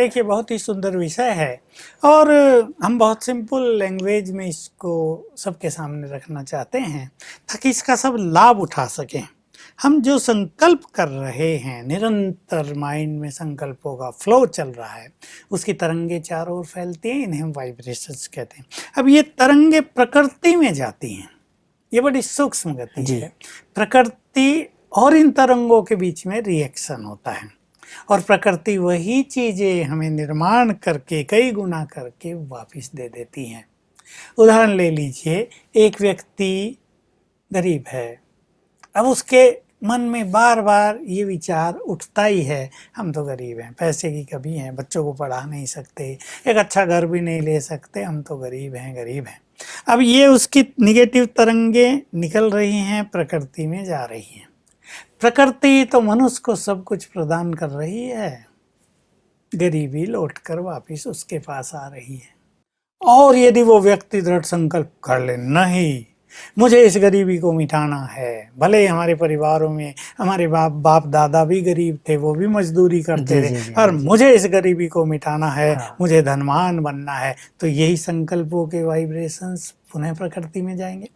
देखिए बहुत ही सुंदर विषय है और हम बहुत सिंपल लैंग्वेज में इसको सबके सामने रखना चाहते हैं ताकि इसका सब लाभ उठा सकें। हम जो संकल्प कर रहे हैं, निरंतर माइंड में संकल्पों का फ्लो चल रहा है, उसकी तरंगे चारों ओर फैलती हैं, इन्हें हम वाइब्रेशंस कहते हैं। अब ये तरंगे प्रकृति में जाती हैं, ये बड़ी सूक्ष्म गति है। प्रकृति और इन तरंगों के बीच में रिएक्शन होता है और प्रकृति वही चीजें हमें निर्माण करके कई गुना करके वापस दे देती हैं। उदाहरण ले लीजिए, एक व्यक्ति गरीब है, अब उसके मन में बार बार ये विचार उठता ही है, हम तो गरीब हैं, पैसे की कमी है, बच्चों को पढ़ा नहीं सकते, एक अच्छा घर भी नहीं ले सकते, हम तो गरीब हैं गरीब हैं। अब ये उसकी निगेटिव तरंगे निकल रही हैं, प्रकृति में जा रही हैं। प्रकृति तो मनुष्य को सब कुछ प्रदान कर रही है, गरीबी लौटकर वापस उसके पास आ रही है। और यदि वो व्यक्ति दृढ़ संकल्प कर ले, नहीं मुझे इस गरीबी को मिटाना है, भले हमारे परिवारों में हमारे बाप दादा भी गरीब थे, वो भी मजदूरी करते थे, और मुझे इस गरीबी को मिटाना है, मुझे धनवान बनना है, तो यही संकल्पों के वाइब्रेशंस पुनः प्रकृति में जाएंगे।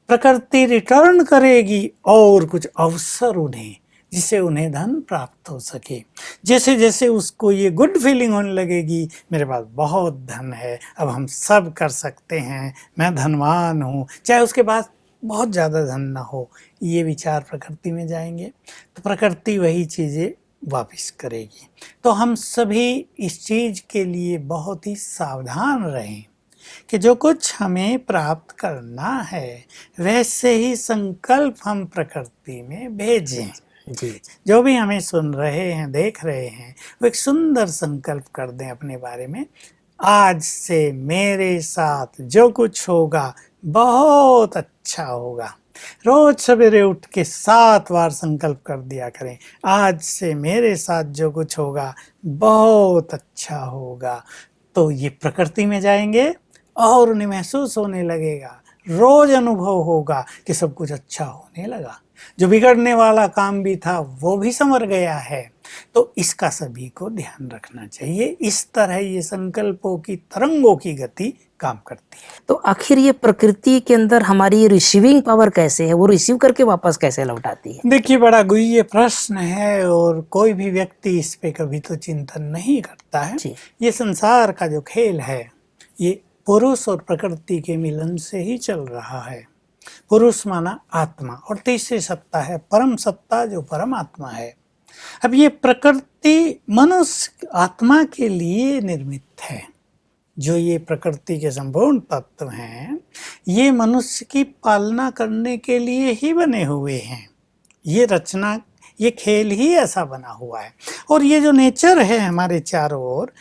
प्रकृति रिटर्न करेगी और कुछ अवसर उन्हें, जिससे उन्हें धन प्राप्त हो सके। जैसे जैसे उसको ये गुड फीलिंग होने लगेगी, मेरे पास बहुत धन है, अब हम सब कर सकते हैं, मैं धनवान हूँ, चाहे उसके पास बहुत ज़्यादा धन ना हो, ये विचार प्रकृति में जाएंगे तो प्रकृति वही चीज़ें वापस करेगी। तो हम सभी इस चीज़ के लिए बहुत ही सावधान रहें कि जो कुछ हमें प्राप्त करना है वैसे ही संकल्प हम प्रकृति में भेजें। जी, जो भी हमें सुन रहे हैं, देख रहे हैं, वो एक सुंदर संकल्प कर दें अपने बारे में, आज से मेरे साथ जो कुछ होगा बहुत अच्छा होगा। रोज सवेरे उठ के 7 बार संकल्प कर दिया करें, आज से मेरे साथ जो कुछ होगा बहुत अच्छा होगा। तो ये प्रकृति में जाएंगे और उन्हें महसूस होने लगेगा, रोज अनुभव होगा कि सब कुछ अच्छा होने लगा, जो बिगड़ने वाला काम भी था वो भी संवर गया है। तो इसका सभी को ध्यान रखना चाहिए। इस तरह ये संकल्पों की तरंगों की गति काम करती है। तो आखिर ये प्रकृति के अंदर हमारी रिसीविंग पावर कैसे है, वो रिसीव करके वापस कैसे लौटाती है? देखिए बड़ा गुह्य प्रश्न है और कोई भी व्यक्ति इस पे कभी तो चिंतन नहीं करता है। ये संसार का जो खेल है ये पुरुष और प्रकृति के मिलन से ही चल रहा है। पुरुष माना आत्मा और तीसरी सत्ता है परम सत्ता, जो परमात्मा है। अब ये प्रकृति मनुष्य आत्मा के लिए निर्मित है। जो ये प्रकृति के संपूर्ण तत्व हैं, ये मनुष्य की पालना करने के लिए ही बने हुए हैं। ये रचना, ये खेल ही ऐसा बना हुआ है। और ये जो नेचर है हमारे चारों ओर,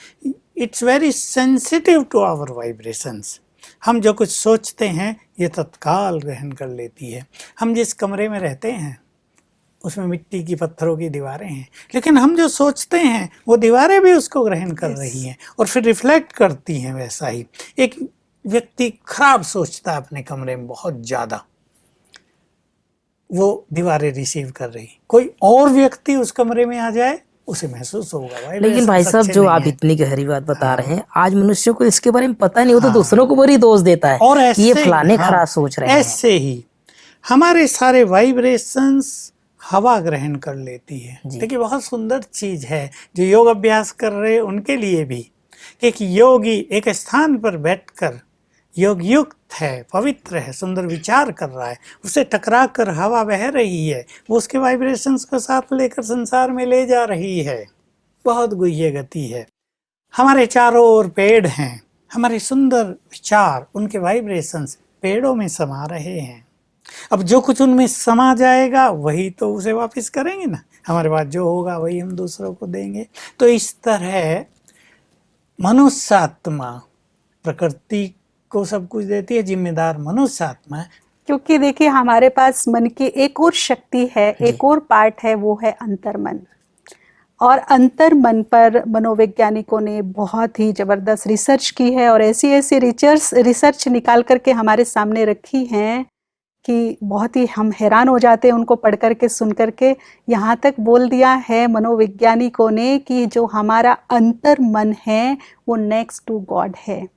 it's very sensitive to our vibrations. हम जो कुछ सोचते हैं ये तत्काल ग्रहण कर लेती है। हम जिस कमरे में रहते हैं उसमें मिट्टी की, पत्थरों की दीवारें हैं, लेकिन हम जो सोचते हैं वो दीवारें भी उसको ग्रहण कर रही हैं और फिर रिफ्लेक्ट करती हैं। वैसा ही एक व्यक्ति खराब सोचता है अपने कमरे में बहुत ज़्यादा, वो दीवारें रिसीव कर रही। कोई और व्यक्ति उस कमरे में आ जाए, उसे महसूस होगा। लेकिन भाई साहब, जो आप इतनी गहरी बात बता रहे हैं, आज मनुष्यों को इसके बारे में पता नहीं हो तो दूसरों को बड़ी दोष देता है और ऐसे, ये फलाने खराब सोच रहे हैं। ऐसे ही हमारे सारे वाइब्रेशंस हवा ग्रहण कर लेती है। देखिए बहुत सुंदर चीज है जो योग अभ्यास कर रहे हैं उनके लिए भी, कि एक योगी एक स्थान पर बैठकर योग युक्त है, पवित्र है, सुंदर विचार कर रहा है, उसे टकरा कर हवा बह रही है, वो उसके वाइब्रेशंस को साथ लेकर संसार में ले जा रही है। बहुत गुह्य गति है। हमारे चारों ओर पेड़ हैं, हमारे सुंदर विचार, उनके वाइब्रेशंस पेड़ों में समा रहे हैं। अब जो कुछ उनमें समा जाएगा वही तो उसे वापस करेंगे ना। हमारे पास जो होगा वही हम दूसरों को देंगे। तो इस तरह मनुष्य आत्मा प्रकृति को सब कुछ देती है, जिम्मेदार मनुष्य आत्मा है। क्योंकि देखिए हमारे पास मन की एक और शक्ति है, एक और पार्ट है, वो है अंतर्मन। और अंतर्मन पर मनोवैज्ञानिकों ने बहुत ही जबरदस्त रिसर्च की है और ऐसी ऐसी रिसर्च निकाल करके हमारे सामने रखी हैं कि बहुत ही हम हैरान हो जाते हैं उनको पढ़ करके, सुन करके। यहाँ तक बोल दिया है मनोवैज्ञानिकों ने कि जो हमारा अंतर मन है वो नेक्स्ट टू गॉड है,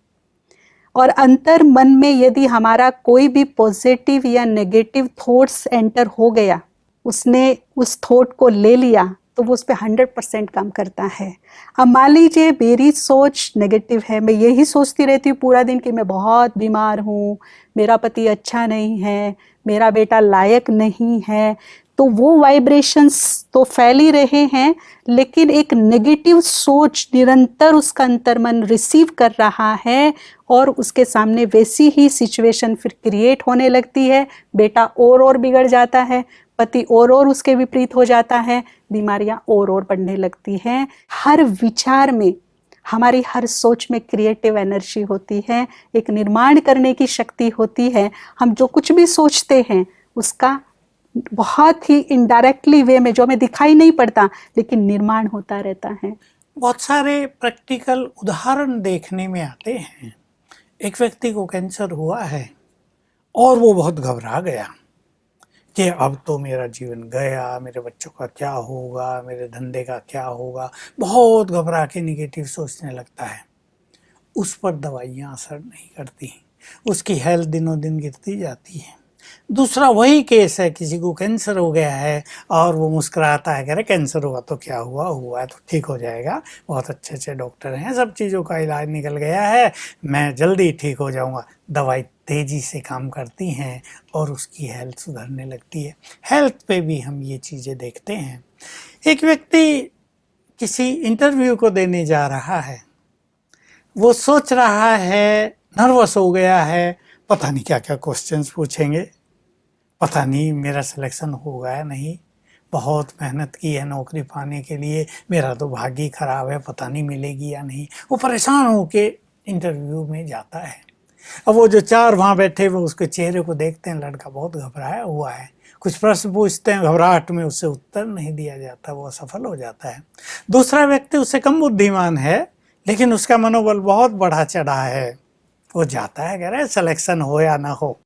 और अंतर मन में यदि हमारा कोई भी पॉजिटिव या नेगेटिव थॉट्स एंटर हो गया, उसने उस थॉट को ले लिया, तो वो उस पर 100% काम करता है। अब मान लीजिए मेरी सोच नेगेटिव है, मैं यही सोचती रहती हूँ पूरा दिन कि मैं बहुत बीमार हूँ, मेरा पति अच्छा नहीं है, मेरा बेटा लायक नहीं है, तो वो वाइब्रेशंस तो फैल ही रहे हैं, लेकिन एक नेगेटिव सोच निरंतर उसका अंतर्मन रिसीव कर रहा है और उसके सामने वैसी ही सिचुएशन फिर क्रिएट होने लगती है। बेटा और बिगड़ जाता है, पति और उसके विपरीत हो जाता है, बीमारियां और बढ़ने लगती हैं। हर विचार में, हमारी हर सोच में क्रिएटिव एनर्जी होती है, एक निर्माण करने की शक्ति होती है। हम जो कुछ भी सोचते हैं उसका बहुत ही इनडायरेक्टली वे में, जो हमें दिखाई नहीं पड़ता, लेकिन निर्माण होता रहता है। बहुत सारे प्रैक्टिकल उदाहरण देखने में आते हैं। एक व्यक्ति को कैंसर हुआ है और वो बहुत घबरा गया कि अब तो मेरा जीवन गया, मेरे बच्चों का क्या होगा, मेरे धंधे का क्या होगा। बहुत घबरा के निगेटिव सोचने लगता है। उस पर दवाइयाँ असर नहीं करती, उसकी हेल्थ दिनों दिन गिरती जाती है। दूसरा वही केस है, किसी को कैंसर हो गया है और वो मुस्कुराता है, कह रहे कैंसर हुआ तो क्या हुआ, हुआ है तो ठीक हो जाएगा, बहुत अच्छे अच्छे डॉक्टर हैं, सब चीज़ों का इलाज निकल गया है, मैं जल्दी ठीक हो जाऊंगा। दवाई तेज़ी से काम करती हैं और उसकी हेल्थ सुधरने लगती है। हेल्थ पे भी हम ये चीज़ें देखते हैं। एक व्यक्ति किसी इंटरव्यू को देने जा रहा है, वो सोच रहा है, नर्वस हो गया है, पता नहीं क्या क्या क्वेश्चंस पूछेंगे, पता नहीं मेरा सिलेक्शन होगा या नहीं, बहुत मेहनत की है नौकरी पाने के लिए, मेरा तो भाग्य ही खराब है, पता नहीं मिलेगी या नहीं। वो परेशान होके इंटरव्यू में जाता है। अब वो जो चार वहाँ बैठे वो उसके चेहरे को देखते हैं, लड़का बहुत घबराया हुआ है, कुछ प्रश्न पूछते हैं, घबराहट में उससे उत्तर नहीं दिया जाता, वो असफल हो जाता है। दूसरा व्यक्ति उससे कम बुद्धिमान है, लेकिन उसका मनोबल बहुत बढ़ा चढ़ा है, वो जाता है, कह रहा है सिलेक्शन हो या ना हो,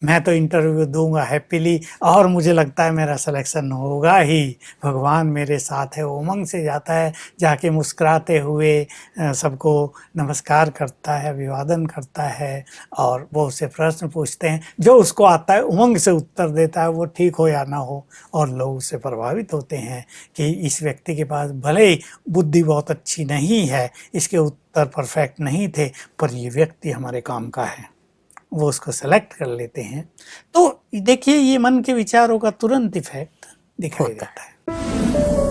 मैं तो इंटरव्यू दूंगा हैप्पीली और मुझे लगता है मेरा सिलेक्शन होगा ही, भगवान मेरे साथ है। उमंग से जाता है, जाके मुस्कुराते हुए सबको नमस्कार करता है, अभिवादन करता है और वो उससे प्रश्न पूछते हैं, जो उसको आता है उमंग से उत्तर देता है, वो ठीक हो या ना हो। और लोग उससे प्रभावित होते हैं कि इस व्यक्ति के पास भले ही बुद्धि बहुत अच्छी नहीं है, इसके उत्तर परफेक्ट नहीं थे, पर ये व्यक्ति हमारे काम का है, वो उसको सेलेक्ट कर लेते हैं। तो देखिए ये मन के विचारों का तुरंत इफेक्ट दिखाई देता है।